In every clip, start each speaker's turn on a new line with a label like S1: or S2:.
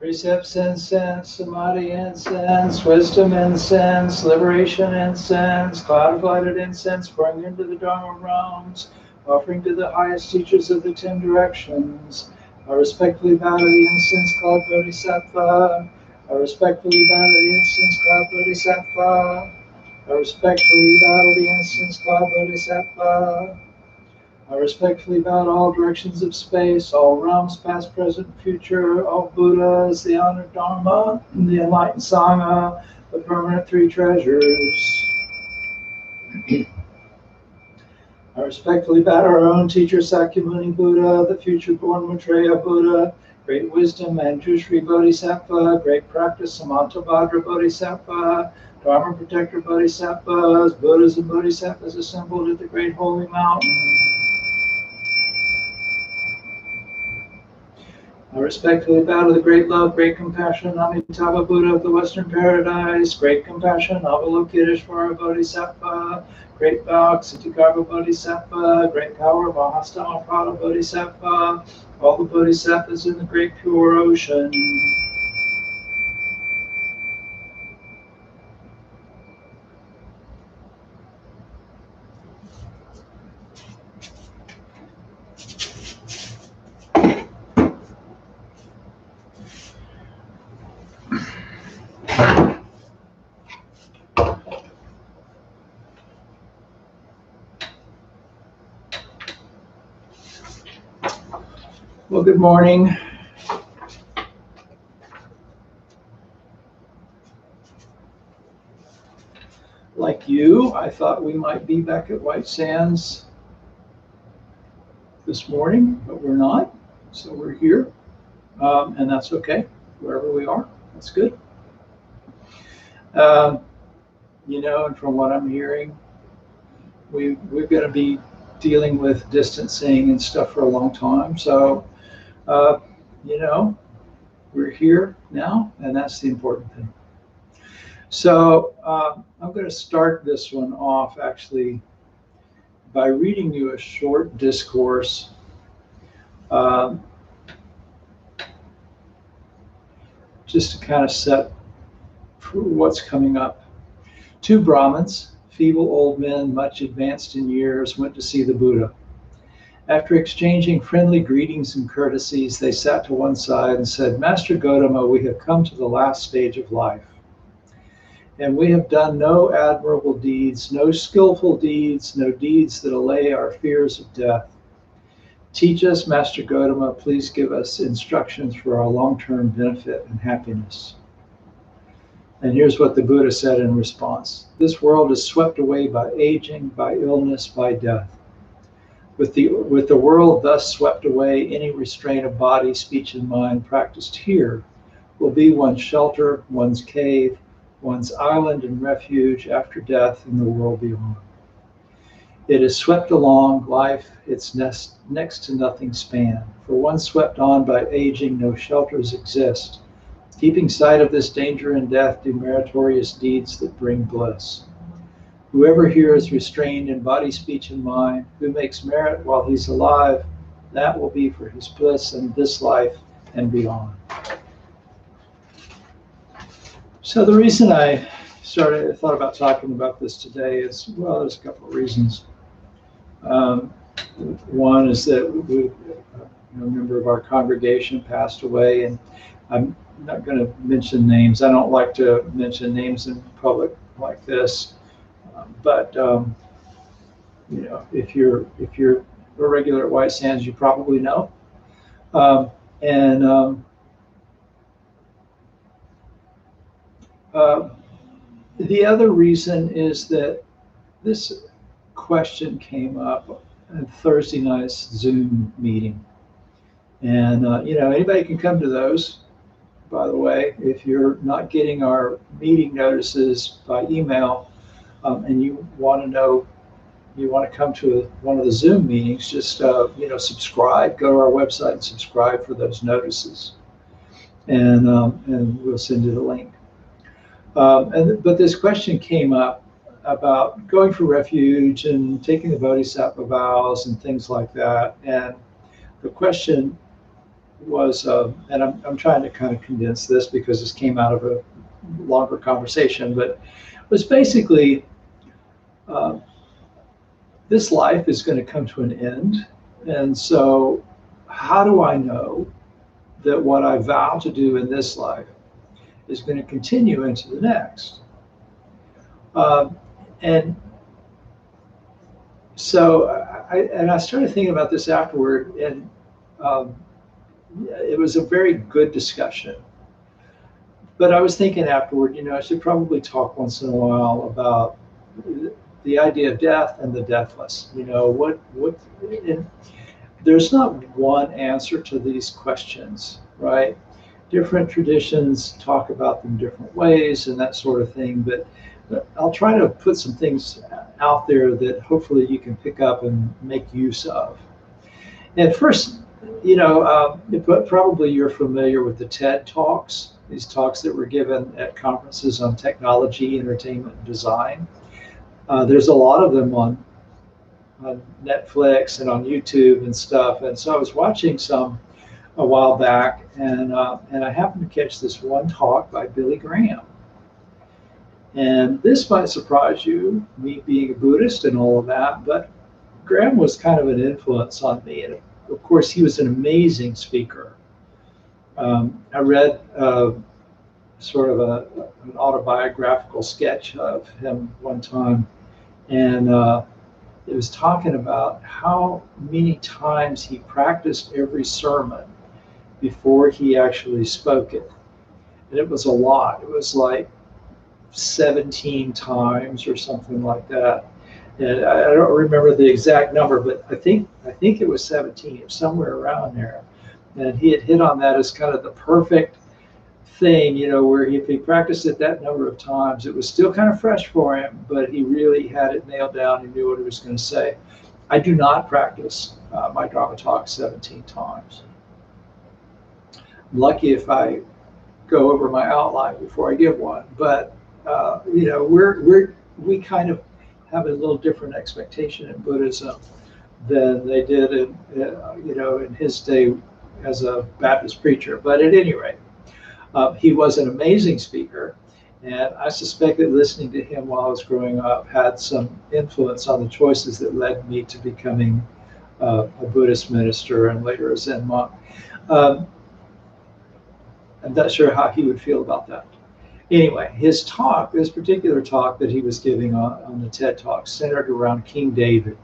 S1: Precepts incense, samadhi incense, wisdom incense, liberation incense, cloud of lighted incense, pouring into the Dharma realms, offering to the highest teachers of the 10 directions. I respectfully bow to the incense cloud Bodhisattva. I respectfully bow to the incense cloud Bodhisattva. I respectfully bow to the incense cloud Bodhisattva. I respectfully bow to all directions of space, all realms, past, present, future, all Buddhas, the honored Dharma, the enlightened Sangha, the permanent three treasures. I respectfully bow to our own teacher, Sakyamuni Buddha, the future born Maitreya Buddha, great wisdom, Manjushri Bodhisattva, great practice, Samantabhadra Bodhisattva, Dharma protector Bodhisattvas, Buddhas and Bodhisattvas assembled at the great holy mountain. I respectfully bow to the great love, great compassion, Amitabha Buddha of the Western Paradise, great compassion, Avalokiteshvara Bodhisattva, great bow, Ksitigarbha Bodhisattva, great power, Mahastamaprada Bodhisattva, all the Bodhisattvas in the great pure ocean. Well, good morning. Like you, I thought we might be back at White Sands this morning, but we're not. So we're here, and that's okay. Wherever we are, that's good. You know, and from what I'm hearing, we're going to be dealing with distancing and stuff for a long time. So, you know, we're here now, and that's the important thing. So I'm going to start this one off actually by reading you a short discourse just to kind of set what's coming up. Two Brahmins, feeble old men, much advanced in years, went to see the Buddha. After exchanging friendly greetings and courtesies, they sat to one side and said, "Master Gotama, we have come to the last stage of life, and we have done no admirable deeds, no skillful deeds, no deeds that allay our fears of death. Teach us, Master Gotama, please give us instructions for our long-term benefit and happiness." And here's what the Buddha said in response. "This world is swept away by aging, by illness, by death. With the world thus swept away, any restraint of body, speech, and mind practiced here will be one's shelter, one's cave, one's island and refuge after death in the world beyond. It is swept along, life, its next to nothing span. For once swept on by aging, no shelters exist. Keeping sight of this danger and death, do meritorious deeds that bring bliss. Whoever here is restrained in body, speech, and mind, who makes merit while he's alive, that will be for his bliss in this life and beyond." So the reason I thought about talking about this today is, well, there's a couple of reasons. One is that a member of our congregation passed away, and I'm not going to mention names. I don't like to mention names in public like this. But you know, if you're a regular at White Sands, you probably know. The other reason is that this question came up at Thursday night's Zoom meeting, and you know, anybody can come to those. By the way, if you're not getting our meeting notices by email, and you want to come to one of the Zoom meetings, just you know, subscribe. Go to our website and subscribe for those notices, and we'll send you the link. But this question came up about going for refuge and taking the Bodhisattva vows and things like that. And the question was, and I'm trying to kind of condense this because this came out of a longer conversation, but it was basically uh, this life is going to come to an end. And so, how do I know that what I vow to do in this life is going to continue into the next? Uh, and so, I started thinking about this afterward, and um, it was a very good discussion. But I was thinking afterward, I should probably talk once in a while about the idea of death and the deathless. And there's not one answer to these questions, right? Different traditions talk about them different ways and that sort of thing. But I'll try to put some things out there that hopefully you can pick up and make use of. And first, probably you're familiar with the TED Talks, these talks that were given at conferences on technology, entertainment, and design. There's a lot of them on Netflix and on YouTube and stuff. And so I was watching some a while back, and I happened to catch this one talk by Billy Graham. And this might surprise you, me being a Buddhist and all of that, but Graham was kind of an influence on me. And of course, he was an amazing speaker. I read sort of an autobiographical sketch of him one time, and it was talking about how many times he practiced every sermon before he actually spoke it. And it was a lot. It was like 17 times or something like that. And I don't remember the exact number, but I think it was 17. It was somewhere around there. And he had hit on that as kind of the perfect thing, where if he practiced it that number of times, it was still kind of fresh for him, but he really had it nailed down. He knew what he was going to say. I do not practice my Dharma talk 17 times. I'm lucky if I go over my outline before I give one, but we kind of have a little different expectation in Buddhism than they did in his day as a Baptist preacher. But at any rate, he was an amazing speaker, and I suspect that listening to him while I was growing up had some influence on the choices that led me to becoming a Buddhist minister and later a Zen monk. I'm not sure how he would feel about that. Anyway, his talk, this particular talk that he was giving on the TED Talk, centered around King David.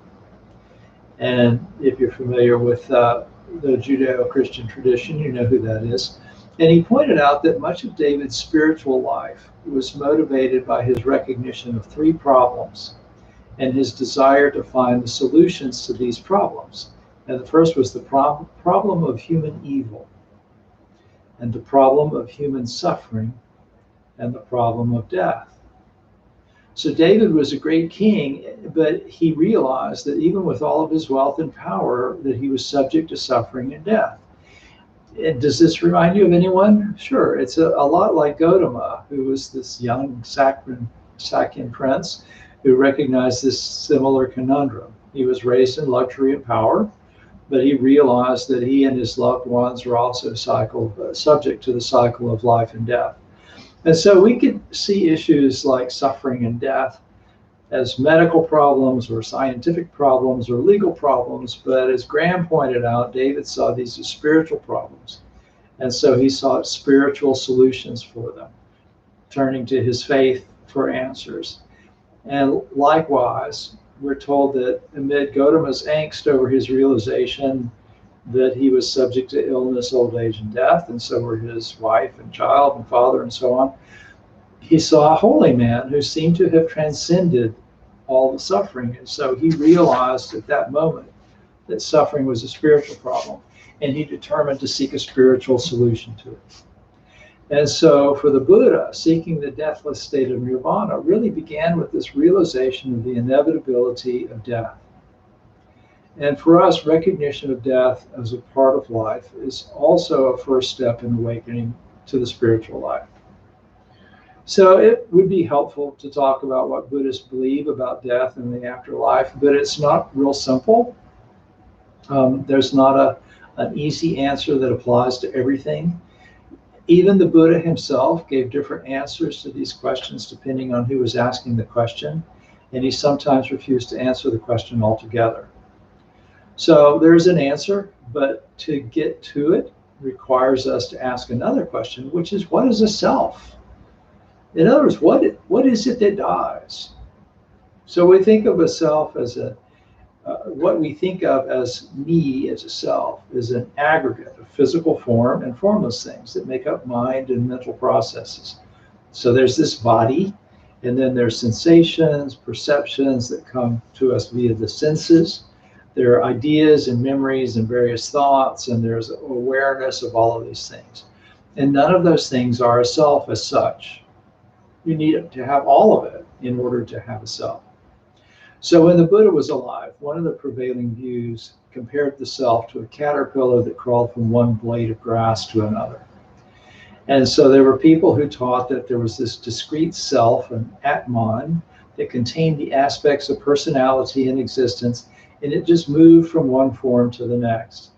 S1: And if you're familiar with the Judeo-Christian tradition, you know who that is. And he pointed out that much of David's spiritual life was motivated by his recognition of three problems and his desire to find the solutions to these problems. And the first was the problem of human evil, and the problem of human suffering, and the problem of death. So David was a great king, but he realized that even with all of his wealth and power, that he was subject to suffering and death. And does this remind you of anyone? Sure, it's a lot like Gautama, who was this young Sakyan prince who recognized this similar conundrum. He was raised in luxury and power, but he realized that he and his loved ones were also subject to the cycle of life and death. And so we could see issues like suffering and death as medical problems or scientific problems or legal problems, but as Graham pointed out, David saw these as spiritual problems. And so he sought spiritual solutions for them, turning to his faith for answers. And likewise, we're told that amid Gautama's angst over his realization that he was subject to illness, old age, and death, and so were his wife and child and father and so on, he saw a holy man who seemed to have transcended all the suffering. And so he realized at that moment that suffering was a spiritual problem, and he determined to seek a spiritual solution to it. And so for the Buddha, seeking the deathless state of nirvana really began with this realization of the inevitability of death. And for us, recognition of death as a part of life is also a first step in awakening to the spiritual life. So it would be helpful to talk about what Buddhists believe about death and the afterlife, but it's not real simple. There's not an easy answer that applies to everything. Even the Buddha himself gave different answers to these questions depending on who was asking the question, and he sometimes refused to answer the question altogether. So there's an answer, but to get to it requires us to ask another question, which is, what is a self? In other words, what is it that dies? So we think of a self as what we think of as me as a self is an aggregate of physical form and formless things that make up mind and mental processes. So there's this body, and then there's sensations, perceptions that come to us via the senses. There are ideas and memories and various thoughts, and there's awareness of all of these things. And none of those things are a self as such. You need to have all of it in order to have a self. So when the Buddha was alive, one of the prevailing views compared the self to a caterpillar that crawled from one blade of grass to another. And so there were people who taught that there was this discrete self, an Atman, that contained the aspects of personality and existence, and it just moved from one form to the next.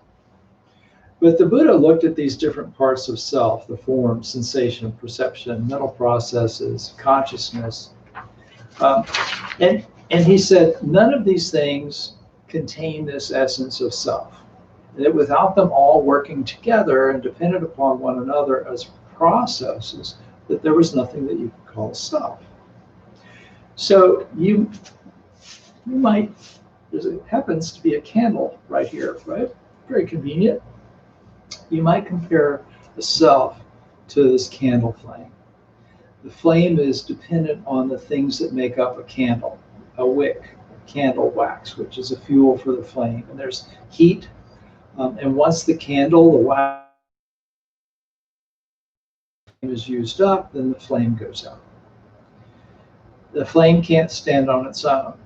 S1: But the Buddha looked at these different parts of self, the form, sensation, perception, mental processes, consciousness, and he said, none of these things contain this essence of self. That without them all working together and dependent upon one another as processes, that there was nothing that you could call self. So you might, there happens to be a candle right here, right? Very convenient. You might compare the self to this candle flame. The flame is dependent on the things that make up a candle, a wick, candle wax, which is a fuel for the flame. And there's heat, and once the candle, the wax is used up, then the flame goes out. The flame can't stand on its own.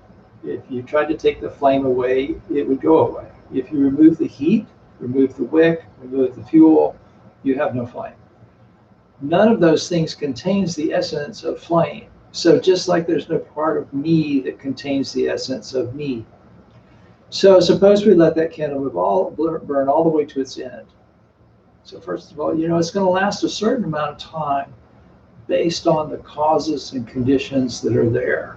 S1: If you tried to take the flame away, it would go away. If you remove the heat, remove the wick, remove the fuel, you have no flame. None of those things contains the essence of flame. So just like there's no part of me that contains the essence of me. So suppose we let that candle burn all the way to its end. So first of all, it's going to last a certain amount of time based on the causes and conditions that are there.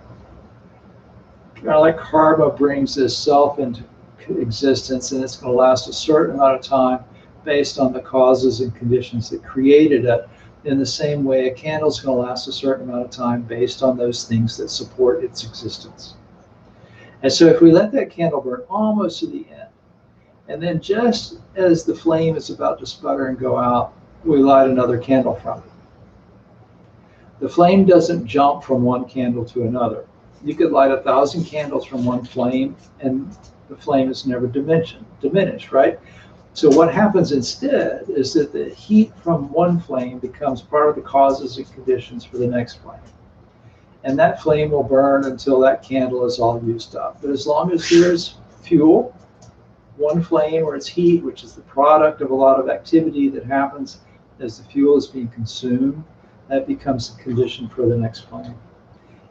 S1: Kind of like karma brings this self into existence, and it's going to last a certain amount of time based on the causes and conditions that created it. In the same way, a candle is going to last a certain amount of time based on those things that support its existence. And so if we let that candle burn almost to the end, and then just as the flame is about to sputter and go out, we light another candle from it. The flame doesn't jump from one candle to another. You could light 1,000 candles from one flame, and the flame is never diminished, right? So what happens instead is that the heat from one flame becomes part of the causes and conditions for the next flame. And that flame will burn until that candle is all used up. But as long as there's fuel, one flame or its heat, which is the product of a lot of activity that happens as the fuel is being consumed, that becomes the condition for the next flame.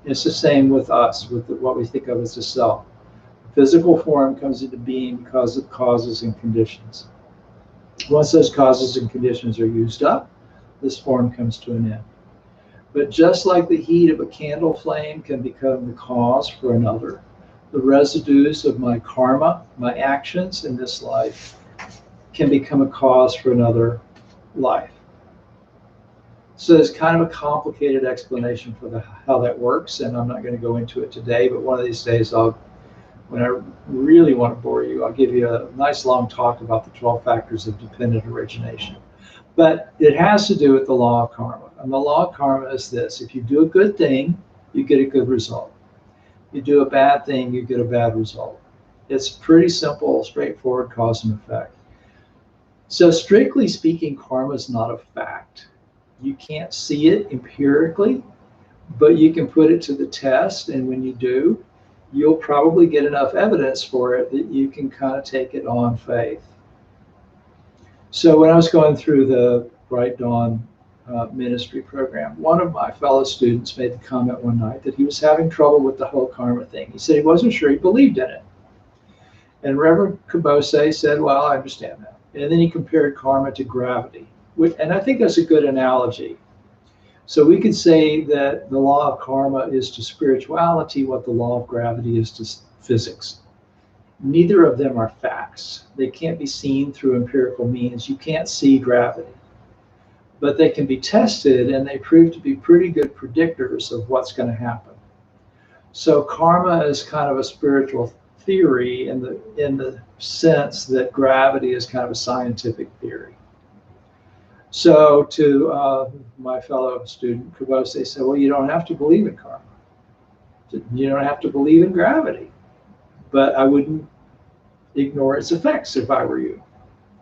S1: It's the same with us, with what we think of as a self. Physical form comes into being because of causes and conditions. Once those causes and conditions are used up, this form comes to an end. But just like the heat of a candle flame can become the cause for another, the residues of my karma, my actions in this life, can become a cause for another life. So it's kind of a complicated explanation for how that works, and I'm not going to go into it today, but one of these days when I really want to bore you, I'll give you a nice long talk about the 12 factors of dependent origination. But it has to do with the law of karma. And the law of karma is this: if you do a good thing, you get a good result. You do a bad thing, you get a bad result. It's pretty simple, straightforward cause and effect. So strictly speaking, karma is not a fact. You can't see it empirically, but you can put it to the test, and when you do, you'll probably get enough evidence for it that you can kind of take it on faith. So when I was going through the Bright Dawn ministry program, one of my fellow students made the comment one night that he was having trouble with the whole karma thing. He said he wasn't sure he believed in it. And Reverend Kabose said, well, I understand that. And then he compared karma to gravity. And I think that's a good analogy. So we could say that the law of karma is to spirituality what the law of gravity is to physics. Neither of them are facts. They can't be seen through empirical means. You can't see gravity. But they can be tested, and they prove to be pretty good predictors of what's going to happen. So karma is kind of a spiritual theory in the sense that gravity is kind of a scientific theory. So to my fellow student, Kubose, they said, well, you don't have to believe in karma. You don't have to believe in gravity. But I wouldn't ignore its effects if I were you.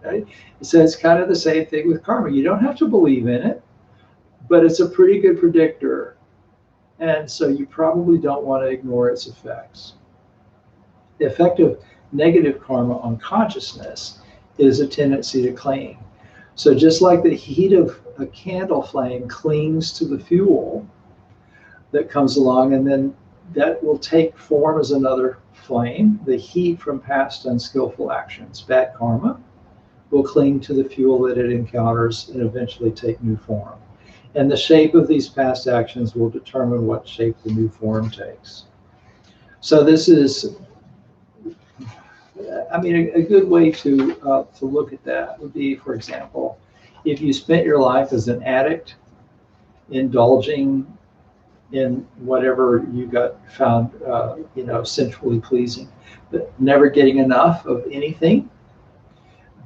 S1: Right? So it's kind of the same thing with karma. You don't have to believe in it, but it's a pretty good predictor. And so you probably don't want to ignore its effects. The effect of negative karma on consciousness is a tendency to cling. So just like the heat of a candle flame clings to the fuel that comes along, and then that will take form as another flame, the heat from past unskillful actions, bad karma, will cling to the fuel that it encounters and eventually take new form. And the shape of these past actions will determine what shape the new form takes. So this is, I mean, a good way to look at that would be, for example, if you spent your life as an addict, indulging in whatever you found, sensually pleasing, but never getting enough of anything,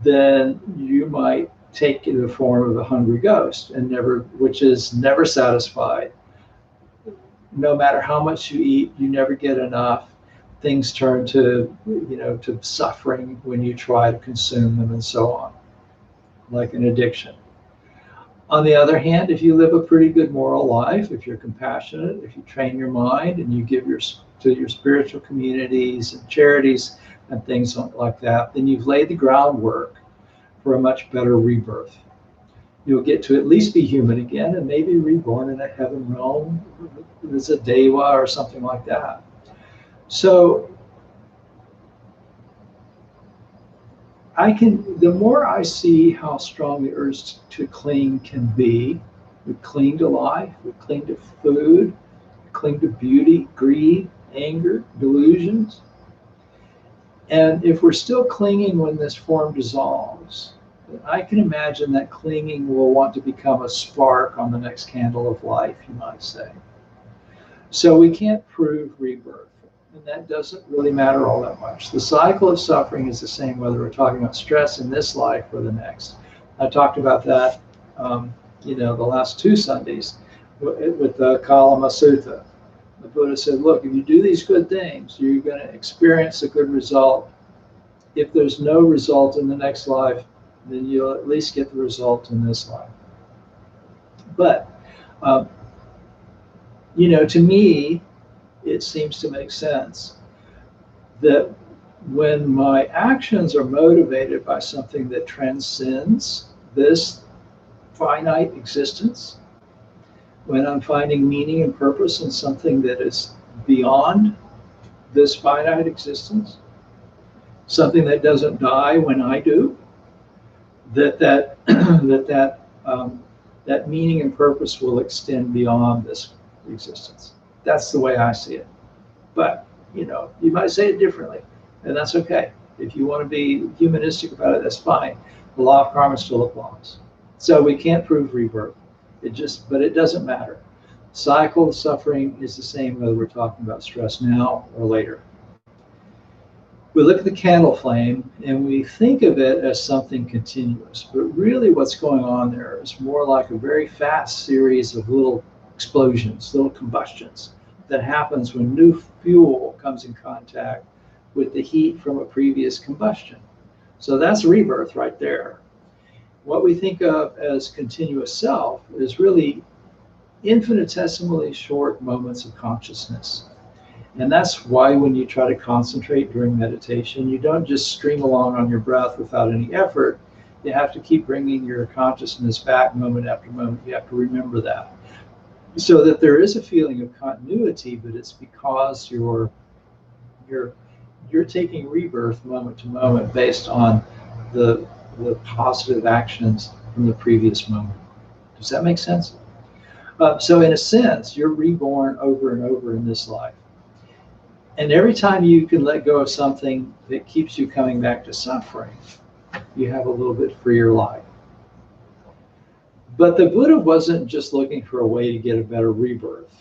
S1: then you might take the form of a hungry ghost, which is never satisfied. No matter how much you eat, you never get enough. Things turn to, to suffering when you try to consume them and so on, like an addiction. On the other hand, if you live a pretty good moral life, if you're compassionate, if you train your mind and you give to your spiritual communities and charities and things like that, then you've laid the groundwork for a much better rebirth. You'll get to at least be human again and maybe reborn in a heaven realm as a deva or something like that. So the more I see how strong the urge to cling can be, we cling to life, we cling to food, we cling to beauty, greed, anger, delusions. And if we're still clinging when this form dissolves, I can imagine that clinging will want to become a spark on the next candle of life, you might say. So we can't prove rebirth, and that doesn't really matter all that much. The cycle of suffering is the same whether we're talking about stress in this life or the next. I talked about that, the last 2 Sundays with the Kalama Sutta. The Buddha said, look, if you do these good things, you're going to experience a good result. If there's no result in the next life, then you'll at least get the result in this life. But, to me, it seems to make sense that when my actions are motivated by something that transcends this finite existence, when I'm finding meaning and purpose in something that is beyond this finite existence, something that doesn't die when I do, that meaning and purpose will extend beyond this existence. That's the way I see it. But, you might say it differently, and that's okay. If you want to be humanistic about it, that's fine. The law of karma still applies. So we can't prove rebirth. But it doesn't matter. Cycle of suffering is the same whether we're talking about stress now or later. We look at the candle flame and we think of it as something continuous, but really what's going on there is more like a very fast series of little explosions, little combustions that happens when new fuel comes in contact with the heat from a previous combustion. So that's rebirth right there. What we think of as continuous self is really infinitesimally short moments of consciousness. And that's why when you try to concentrate during meditation, you don't just stream along on your breath without any effort. You have to keep bringing your consciousness back moment after moment. You have to remember that. So that there is a feeling of continuity, but it's because you're taking rebirth moment to moment based on the the positive actions from the previous moment. Does that make sense? So in a sense, you're reborn over and over in this life. And every time you can let go of something that keeps you coming back to suffering, you have a little bit freer life. But the Buddha wasn't just looking for a way to get a better rebirth.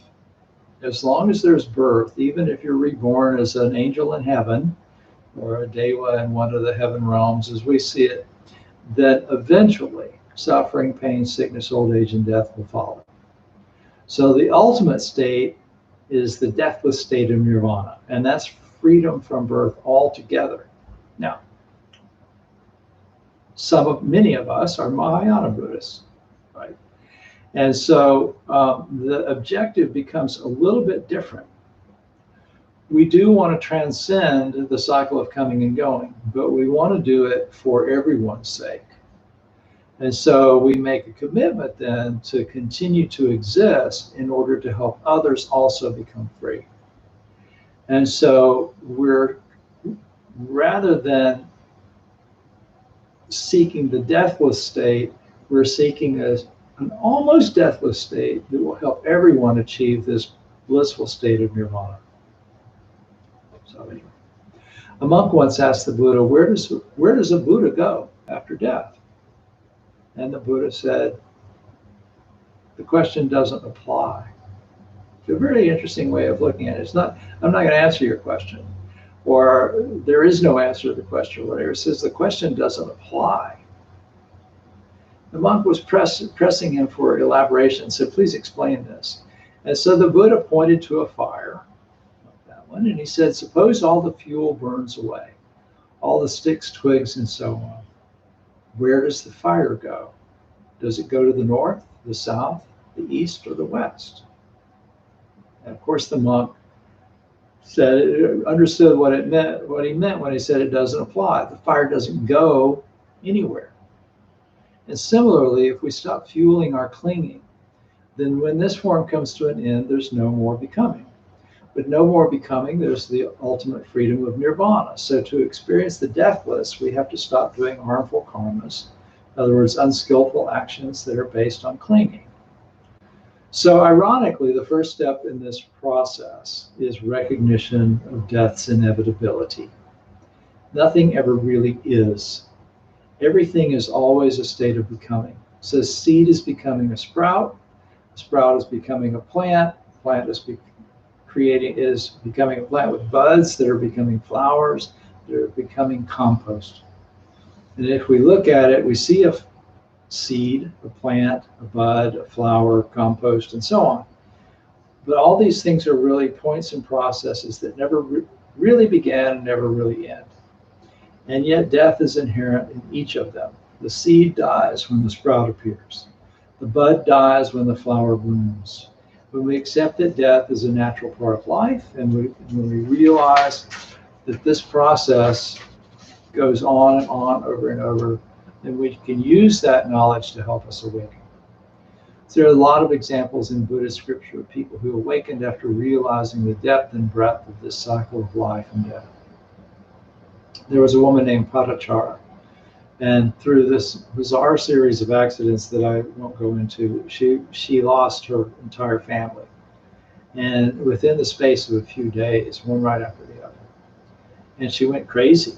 S1: As long as there's birth, even if you're reborn as an angel in heaven or a deva in one of the heaven realms as we see it, that eventually suffering, pain, sickness, old age, and death will follow. So the ultimate state is the deathless state of nirvana, and that's freedom from birth altogether. Now, many of us are Mahayana Buddhists, right? And so the objective becomes a little bit different. We do want to transcend the cycle of coming and going, but we want to do it for everyone's sake. And so we make a commitment then to continue to exist in order to help others also become free. And so we're, rather than seeking the deathless state, we're seeking an almost deathless state that will help everyone achieve this blissful state of nirvana. So anyway, a monk once asked the Buddha, where does a Buddha go after death? And the Buddha said, the question doesn't apply. It's a very interesting way of looking at it. I'm not going to answer your question, or there is no answer to the question, or whatever. It says the question doesn't apply. The monk was pressing him for elaboration, said, please explain this. And so the Buddha pointed to a fire, like that one, and he said, suppose all the fuel burns away, all the sticks, twigs, and so on. Where does the fire go? Does it go to the north, the south, the east, or the west? And of course, the monk understood what he meant when he said it doesn't apply. The fire doesn't go anywhere. And similarly, if we stop fueling our clinging, then when this form comes to an end, there's no more becoming. But no more becoming, there's the ultimate freedom of nirvana. So to experience the deathless, we have to stop doing harmful karmas. In other words, unskillful actions that are based on clinging. So ironically, the first step in this process is recognition of death's inevitability. Nothing ever really is. Everything is always a state of becoming. So seed is becoming a sprout is becoming a plant is becoming a plant with buds that are becoming flowers, that are becoming compost. And if we look at it, we see a seed, a plant, a bud, a flower, compost, and so on. But all these things are really points and processes that never really began and never really end. And yet death is inherent in each of them. The seed dies when the sprout appears. The bud dies when the flower blooms. When we accept that death is a natural part of life, and when we realize that this process goes on and on over and over, then we can use that knowledge to help us awaken. So there are a lot of examples in Buddhist scripture of people who awakened after realizing the depth and breadth of this cycle of life and death. There was a woman named Patachara, and through this bizarre series of accidents that I won't go into, she lost her entire family. And within the space of a few days, one right after the other. And she went crazy.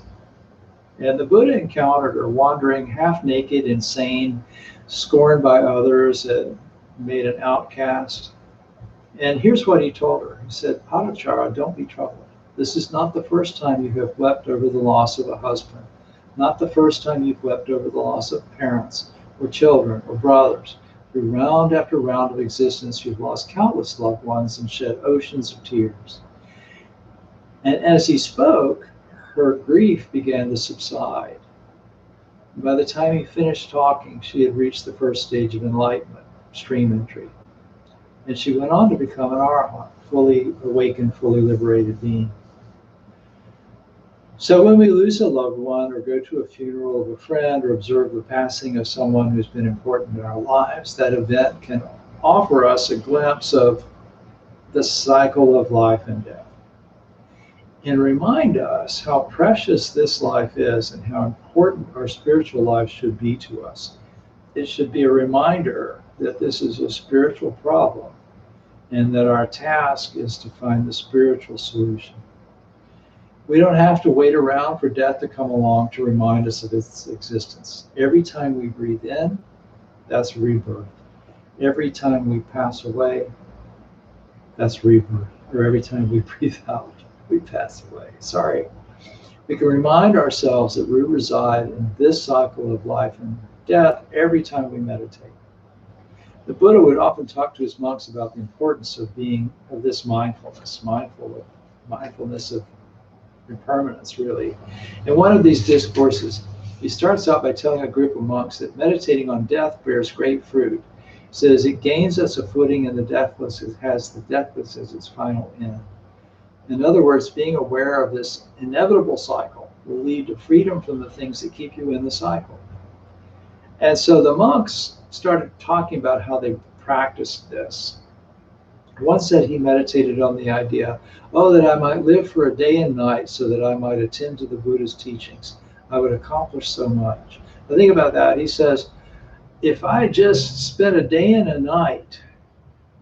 S1: And the Buddha encountered her wandering half naked, insane, scorned by others, and made an outcast. And here's what he told her. He said, Patachara, don't be troubled. This is not the first time you have wept over the loss of a husband. Not the first time you've wept over the loss of parents or children or brothers. Through round after round of existence, you've lost countless loved ones and shed oceans of tears. And as he spoke, her grief began to subside. By the time he finished talking, she had reached the first stage of enlightenment, stream entry. And she went on to become an arahant, fully awakened, fully liberated being. So when we lose a loved one, or go to a funeral of a friend, or observe the passing of someone who's been important in our lives, that event can offer us a glimpse of the cycle of life and death. and remind us how precious this life is and how important our spiritual life should be to us. It should be a reminder that this is a spiritual problem and that our task is to find the spiritual solution. We don't have to wait around for death to come along to remind us of its existence. Every time we breathe in, that's rebirth. Every time we pass away, that's rebirth. Or every time we breathe out, we pass away. Sorry. We can remind ourselves that we reside in this cycle of life and death every time we meditate. The Buddha would often talk to his monks about the importance of this mindfulness of impermanence, really. In one of these discourses, he starts out by telling a group of monks that meditating on death bears great fruit. He says it gains us a footing in the deathless, it has the deathless as its final end. In other words, being aware of this inevitable cycle will lead to freedom from the things that keep you in the cycle. And so the monks started talking about how they practiced this. One said he meditated on the idea, that I might live for a day and night so that I might attend to the Buddha's teachings. I would accomplish so much. Now think about that. He says, if I just spent a day and a night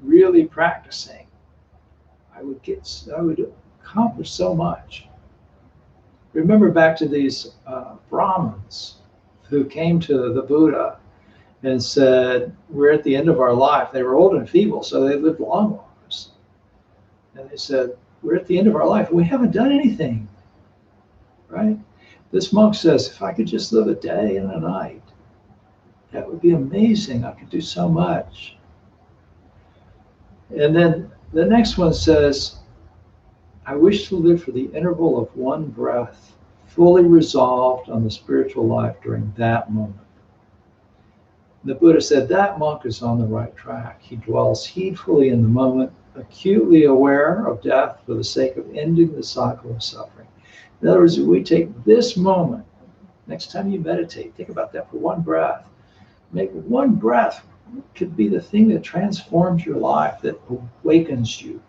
S1: really practicing, I would accomplish so much. Remember back to these Brahmins who came to the Buddha and said, we're at the end of our life. They were old and feeble, so they lived long lives. And they said, we're at the end of our life. We haven't done anything, right? This monk says, if I could just live a day and a night, that would be amazing. I could do so much. And then the next one says, I wish to live for the interval of one breath, fully resolved on the spiritual life during that moment. The Buddha said that monk is on the right track. He dwells heedfully in the moment, acutely aware of death for the sake of ending the cycle of suffering. In other words, if we take this moment, next time you meditate, think about that for one breath. Make one breath could be the thing that transforms your life, that awakens you.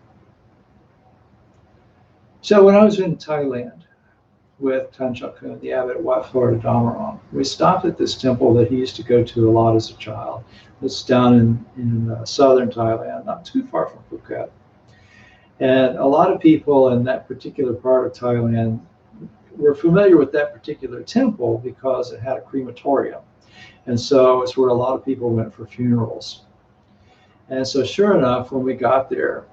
S1: So when I was in Thailand with Tanchak Kun, the abbot at Wat Florida Damarong, we stopped at this temple that he used to go to a lot as a child. It's down in southern Thailand, not too far from Phuket. And a lot of people in that particular part of Thailand were familiar with that particular temple because it had a crematorium. And so it's where a lot of people went for funerals. And so sure enough, when we got there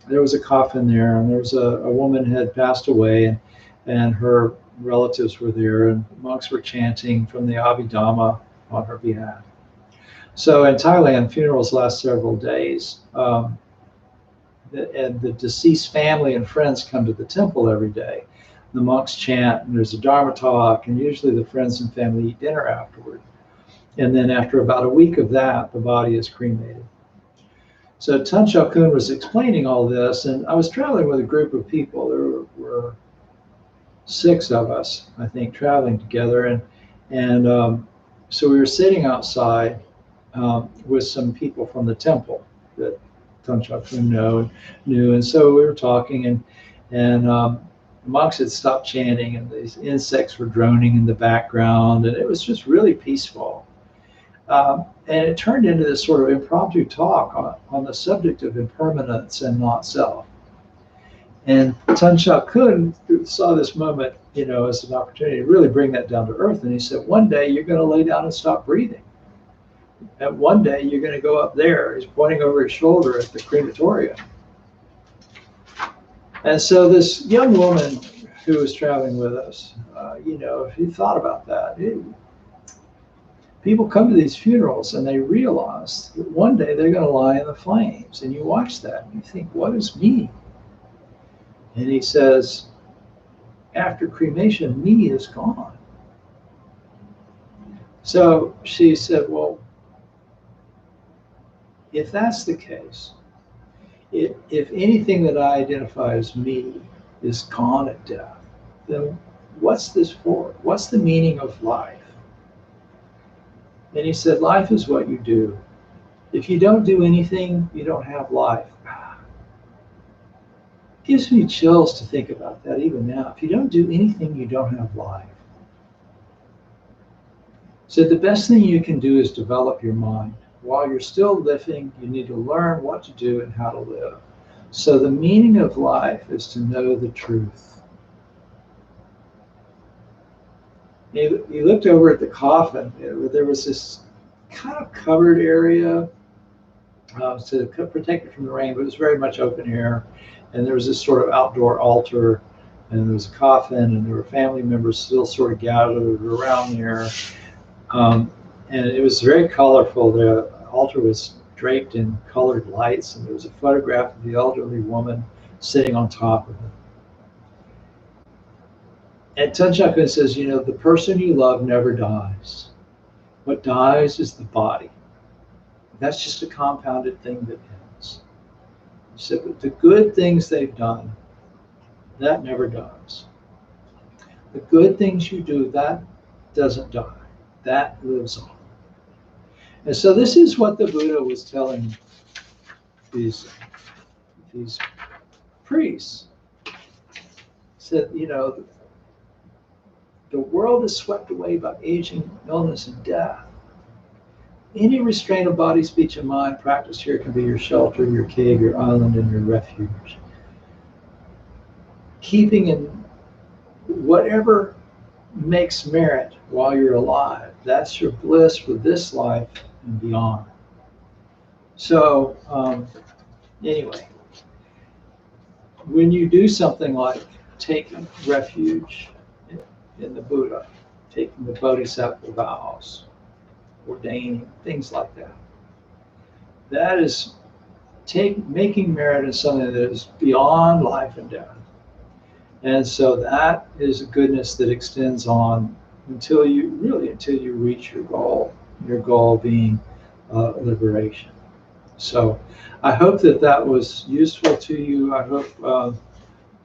S1: was a coffin there, and there was a woman had passed away, and her relatives were there, and monks were chanting from the Abhidhamma on her behalf. So in Thailand, funerals last several days, and the deceased family and friends come to the temple every day. The monks chant, and there's a Dharma talk, and usually the friends and family eat dinner afterward. And then after about a week of that, the body is cremated. So Tanchak Kun was explaining all this, and I was traveling with a group of people. There were 6 of us, I think, traveling together, and so we were sitting outside with some people from the temple that Tanchak Kun knew, and so we were talking, and monks had stopped chanting, and these insects were droning in the background, and it was just really peaceful. And it turned into this sort of impromptu talk on the subject of impermanence and not self. And Tanchak Kun saw this moment, as an opportunity to really bring that down to earth. And he said, one day you're going to lay down and stop breathing. And one day you're going to go up there. He's pointing over his shoulder at the crematorium. And so this young woman who was traveling with us, he thought about that. People come to these funerals and they realize that one day they're going to lie in the flames. And you watch that and you think, what is me? And he says, after cremation, me is gone. So she said, well, if that's the case, if anything that I identify as me is gone at death, then what's this for? What's the meaning of life? And he said, life is what you do. If you don't do anything, you don't have life. Gives me chills to think about that even now. If you don't do anything, you don't have life. So the best thing you can do is develop your mind. While you're still living, you need to learn what to do and how to live. So the meaning of life is to know the truth. He looked over at the coffin. There was this kind of covered area to protect it from the rain, but it was very much open air. And there was this sort of outdoor altar, and there was a coffin, and there were family members still sort of gathered around there. And it was very colorful. The altar was draped in colored lights, and there was a photograph of the elderly woman sitting on top of it. And Tunchakun says, the person you love never dies. What dies is the body. That's just a compounded thing that ends. He said, but the good things they've done, that never dies. The good things you do, that doesn't die. That lives on. And so this is what the Buddha was telling these priests. He said, the world is swept away by aging, illness, and death. Any restraint of body, speech, and mind practiced here can be your shelter, your cave, your island, and your refuge. Keeping in whatever makes merit while you're alive, that's your bliss for this life and beyond. So anyway, when you do something like taking refuge in the Buddha, taking the Bodhisattva vows, ordaining, things like that, that is making merit in something that is beyond life and death. And so that is a goodness that extends on until you reach your goal being liberation. So I hope that was useful to you. I hope,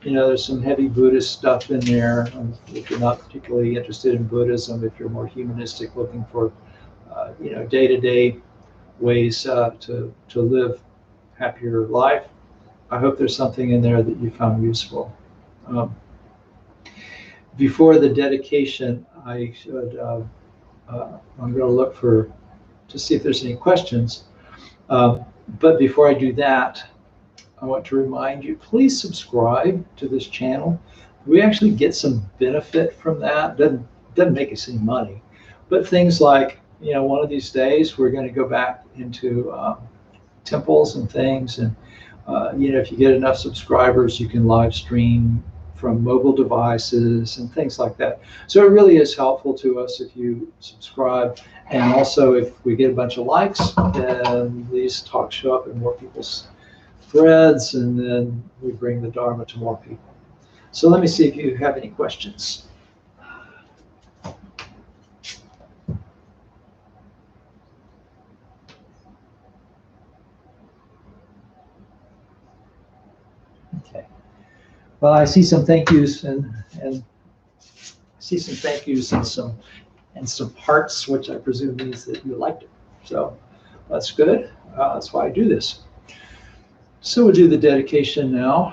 S1: there's some heavy Buddhist stuff in there. If you're not particularly interested in Buddhism, if you're more humanistic, looking for, day-to-day ways to live happier life, I hope there's something in there that you found useful. Before the dedication, I'm going to look to see if there's any questions. But before I do that, I want to remind you, please subscribe to this channel. We actually get some benefit from that. Doesn't make us any money, but things like, one of these days we're going to go back into temples and things, and if you get enough subscribers, you can live stream from mobile devices and things like that. So it really is helpful to us if you subscribe. And also, if we get a bunch of likes, then these talks show up in more people's threads, and then we bring the Dharma to more people. So let me see if you have any questions. Okay. Well, I see some thank yous and some hearts, which I presume means that you liked it. So that's good. That's why I do this. So we'll do the dedication now.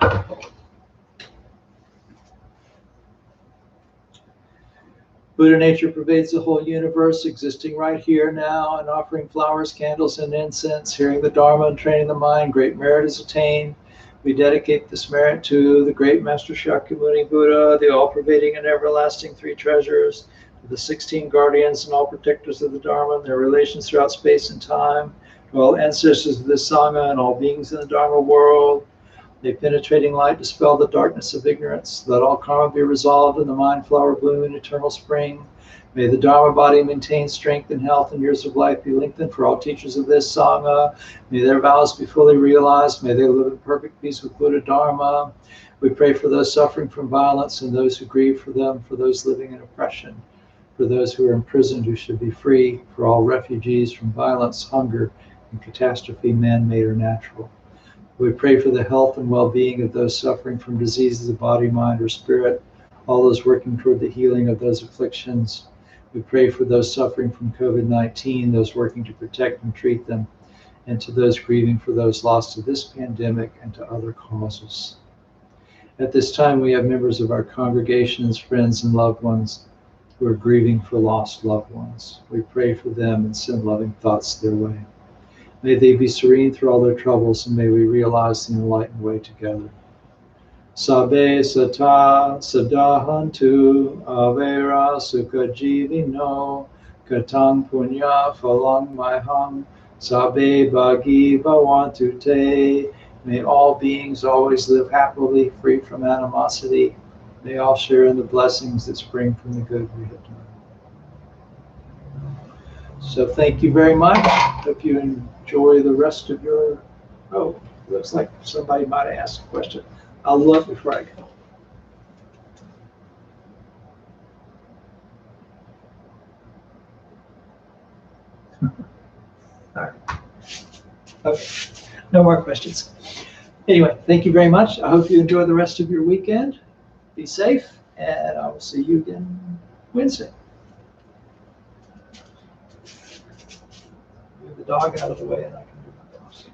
S1: Buddha nature pervades the whole universe, existing right here now, and offering flowers, candles, and incense, hearing the Dharma and training the mind, great merit is attained. We dedicate this merit to the great Master Shakyamuni Buddha, the all-pervading and everlasting three treasures, to the 16 guardians and all protectors of the Dharma and their relations throughout space and time, to all ancestors of this Sangha and all beings in the Dharma world. May penetrating light dispel the darkness of ignorance. Let all karma be resolved and the mind flower bloom in eternal spring. May the Dharma body maintain strength and health, and years of life be lengthened for all teachers of this Sangha. May their vows be fully realized. May they live in perfect peace with Buddha Dharma. We pray for those suffering from violence and those who grieve for them, for those living in oppression, for those who are imprisoned who should be free, for all refugees from violence, hunger, and catastrophe, man-made or natural. We pray for the health and well-being of those suffering from diseases of body, mind, or spirit, all those working toward the healing of those afflictions. We pray for those suffering from COVID-19, those working to protect and treat them, and to those grieving for those lost to this pandemic and to other causes. At this time, we have members of our congregations, friends, and loved ones who are grieving for lost loved ones. We pray for them and send loving thoughts their way. May they be serene through all their troubles, and may we realize the enlightened way together. Sabe sata sadahantu avera sukha jivino katang punya phalang mahang sabe bhagi bhavantu te. May all beings always live happily, free from animosity. May all share in the blessings that spring from the good we have done. So thank you very much. Hope you enjoy the rest of your, oh, looks like somebody might have asked a question. I'll look before I go. All right. Okay. No more questions. Anyway, thank you very much. I hope you enjoy the rest of your weekend. Be safe, and I will see you again Wednesday. Move the dog out of the way, and I can do my boss.